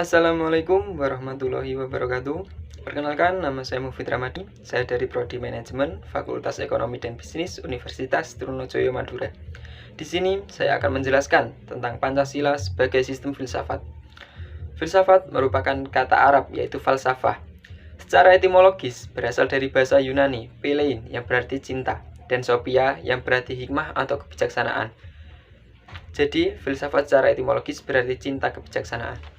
Assalamualaikum warahmatullahi wabarakatuh. Perkenalkan, nama saya Mufid Ramadi. Saya dari Prodi Manajemen, Fakultas Ekonomi dan Bisnis, Universitas Trunojoyo Madura. Di sini saya akan menjelaskan tentang Pancasila sebagai sistem filsafat. Filsafat merupakan kata Arab yaitu falsafah. Secara etimologis berasal dari bahasa Yunani, phelein yang berarti cinta, dan sophia yang berarti hikmah atau kebijaksanaan. Jadi, filsafat secara etimologis berarti cinta kebijaksanaan.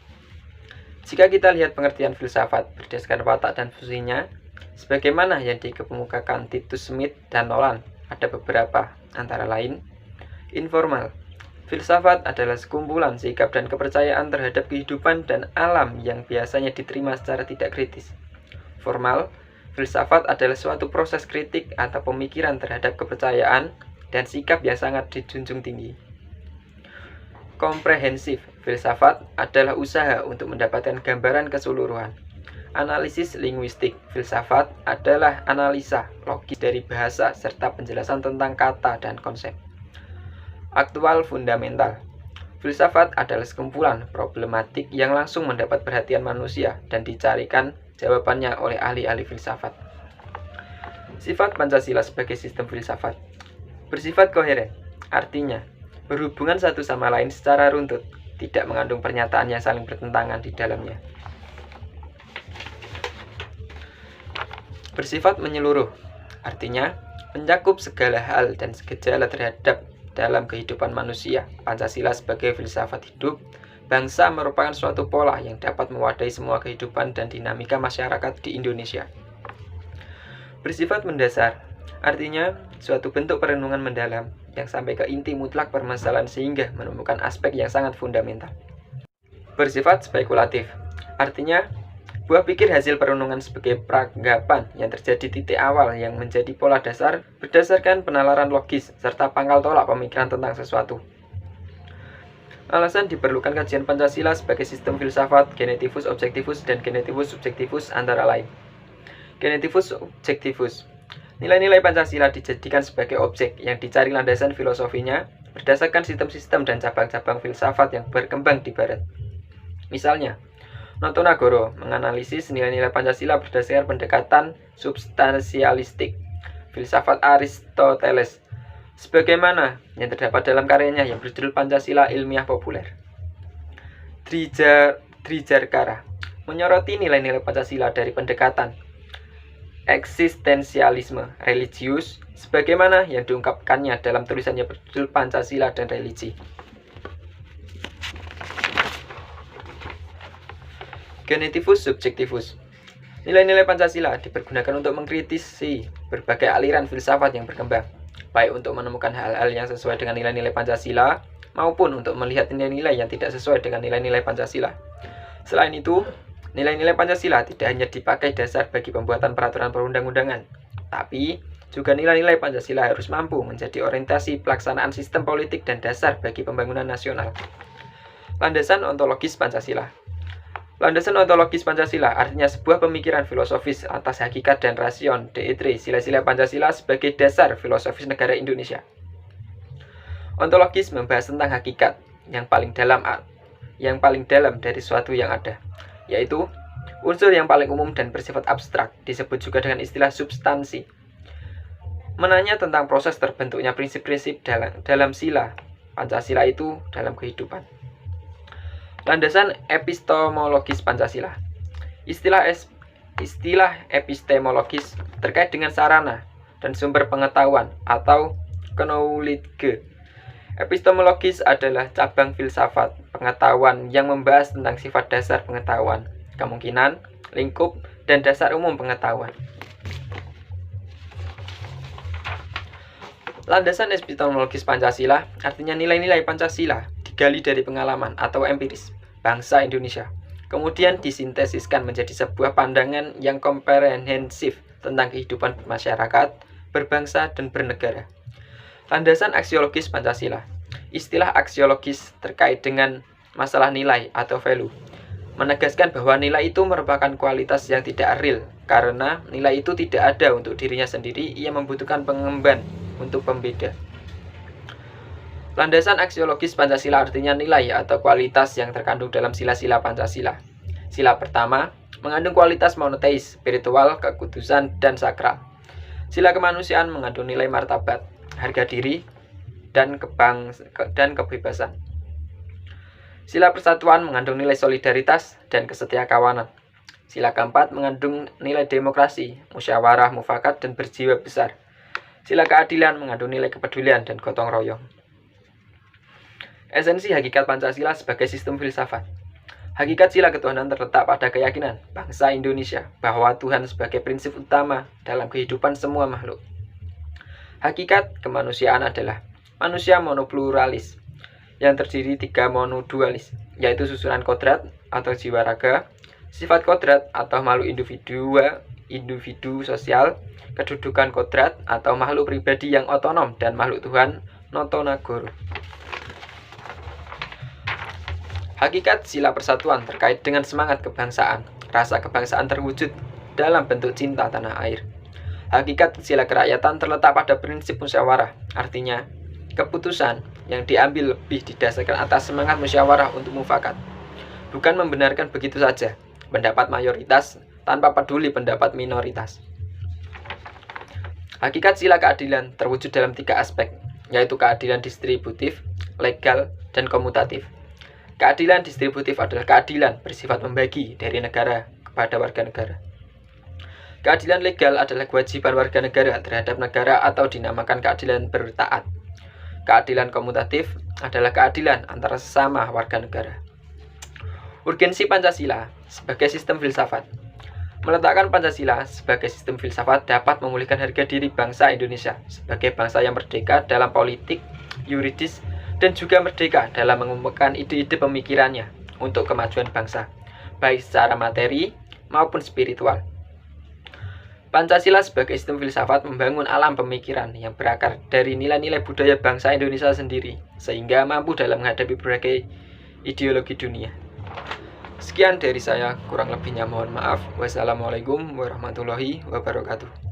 Jika kita lihat pengertian filsafat berdasarkan watak dan fungsinya, sebagaimana yang dikemukakan Titus Smith dan Nolan, ada beberapa, antara lain: informal. Filsafat adalah sekumpulan sikap dan kepercayaan terhadap kehidupan dan alam yang biasanya diterima secara tidak kritis. Formal. Filsafat adalah suatu proses kritik atau pemikiran terhadap kepercayaan dan sikap yang sangat dijunjung tinggi. Komprehensif. Filsafat adalah usaha untuk mendapatkan gambaran keseluruhan. Analisis linguistik. Filsafat adalah analisa logis dari bahasa serta penjelasan tentang kata dan konsep. Aktual fundamental. Filsafat adalah sekumpulan problematik yang langsung mendapat perhatian manusia dan dicarikan jawabannya oleh ahli-ahli filsafat. Sifat Pancasila sebagai sistem filsafat. Bersifat koheren, artinya berhubungan satu sama lain secara runtut, tidak mengandung pernyataan yang saling bertentangan di dalamnya. Bersifat menyeluruh, artinya mencakup segala hal dan gejala terhadap dalam kehidupan manusia. Pancasila sebagai filsafat hidup bangsa merupakan suatu pola yang dapat mewadahi semua kehidupan dan dinamika masyarakat di Indonesia. Bersifat mendasar, artinya suatu bentuk perenungan mendalam yang sampai ke inti mutlak permasalahan sehingga menemukan aspek yang sangat fundamental. Bersifat spekulatif, artinya buah pikir hasil perenungan sebagai peranggapan yang terjadi titik awal yang menjadi pola dasar berdasarkan penalaran logis serta pangkal tolak pemikiran tentang sesuatu. Alasan diperlukan kajian Pancasila sebagai sistem filsafat, genetivus objektivus dan genetivus subjektivus antara lain. Genetivus objektivus. Nilai-nilai Pancasila dijadikan sebagai objek yang dicari landasan filosofinya berdasarkan sistem-sistem dan cabang-cabang filsafat yang berkembang di Barat. Misalnya, Noto Nagoro menganalisis nilai-nilai Pancasila berdasarkan pendekatan substansialistik, filsafat Aristoteles, sebagaimana yang terdapat dalam karyanya yang berjudul Pancasila Ilmiah Populer. Trijarkara menyoroti nilai-nilai Pancasila dari pendekatan eksistensialisme religius sebagaimana yang diungkapkannya dalam tulisannya berjudul Pancasila dan Religi. Genetivus subjektivus. Nilai-nilai Pancasila dipergunakan untuk mengkritisi berbagai aliran filsafat yang berkembang, baik untuk menemukan hal-hal yang sesuai dengan nilai-nilai Pancasila maupun untuk melihat nilai-nilai yang tidak sesuai dengan nilai-nilai Pancasila. Selain itu, nilai-nilai Pancasila tidak hanya dipakai dasar bagi pembuatan peraturan perundang-undangan, tapi juga nilai-nilai Pancasila harus mampu menjadi orientasi pelaksanaan sistem politik dan dasar bagi pembangunan nasional. Landasan ontologis Pancasila. Landasan ontologis Pancasila artinya sebuah pemikiran filosofis atas hakikat dan rasion D3 sila-sila Pancasila sebagai dasar filosofis negara Indonesia. Ontologis membahas tentang hakikat yang paling dalam dari suatu yang ada, yaitu unsur yang paling umum dan bersifat abstrak, disebut juga dengan istilah substansi. Menanya tentang proses terbentuknya prinsip-prinsip dalam sila Pancasila itu dalam kehidupan. Landasan epistemologis Pancasila. Istilah epistemologis terkait dengan sarana dan sumber pengetahuan atau knowledge. Epistemologis adalah cabang filsafat pengetahuan yang membahas tentang sifat dasar pengetahuan, kemungkinan, lingkup, dan dasar umum pengetahuan. Landasan epistemologis Pancasila artinya nilai-nilai Pancasila digali dari pengalaman atau empiris bangsa Indonesia, kemudian disintesiskan menjadi sebuah pandangan yang komprehensif tentang kehidupan masyarakat, berbangsa, dan bernegara. Landasan aksiologis Pancasila. Istilah aksiologis terkait dengan masalah nilai atau value, menegaskan bahwa nilai itu merupakan kualitas yang tidak real, karena nilai itu tidak ada untuk dirinya sendiri, ia membutuhkan pengemban untuk pembeda. Landasan aksiologis Pancasila artinya nilai atau kualitas yang terkandung dalam sila-sila Pancasila. Sila pertama mengandung kualitas monoteis, spiritual, kekudusan, dan sakral. Sila kemanusiaan mengandung nilai martabat, harga diri, dan kebebasan. Sila persatuan mengandung nilai solidaritas dan kesetiakawanan. Sila keempat mengandung nilai demokrasi, musyawarah, mufakat, dan berjiwa besar. Sila keadilan mengandung nilai kepedulian dan gotong royong. Esensi hakikat Pancasila sebagai sistem filsafat. Hakikat sila ketuhanan terletak pada keyakinan bangsa Indonesia bahwa Tuhan sebagai prinsip utama dalam kehidupan semua makhluk. Hakikat kemanusiaan adalah manusia monopluralis yang terdiri 3 monodualis, yaitu susunan kodrat atau jiwa raga, sifat kodrat atau makhluk individu sosial, kedudukan kodrat atau makhluk pribadi yang otonom, dan makhluk Tuhan noto nagoro. Hakikat sila persatuan terkait dengan semangat kebangsaan. Rasa kebangsaan terwujud dalam bentuk cinta tanah air. Hakikat sila kerakyatan terletak pada prinsip musyawarah. Artinya, keputusan yang diambil lebih didasarkan atas semangat musyawarah untuk mufakat. Bukan membenarkan begitu saja pendapat mayoritas tanpa peduli pendapat minoritas. Hakikat sila keadilan terwujud dalam 3 aspek, yaitu keadilan distributif, legal, dan komutatif. Keadilan distributif adalah keadilan bersifat membagi dari negara kepada warga negara. Keadilan legal adalah kewajiban warga negara terhadap negara atau dinamakan keadilan bertaat. Keadilan komutatif adalah keadilan antara sesama warga negara. Urgensi Pancasila sebagai sistem filsafat. Meletakkan Pancasila sebagai sistem filsafat dapat memulihkan harga diri bangsa Indonesia sebagai bangsa yang merdeka dalam politik, yuridis, dan juga merdeka dalam mengembangkan ide-ide pemikirannya untuk kemajuan bangsa, baik secara materi maupun spiritual. Pancasila sebagai sistem filsafat membangun alam pemikiran yang berakar dari nilai-nilai budaya bangsa Indonesia sendiri, sehingga mampu dalam menghadapi berbagai ideologi dunia. Sekian dari saya, kurang lebihnya mohon maaf. Wassalamualaikum warahmatullahi wabarakatuh.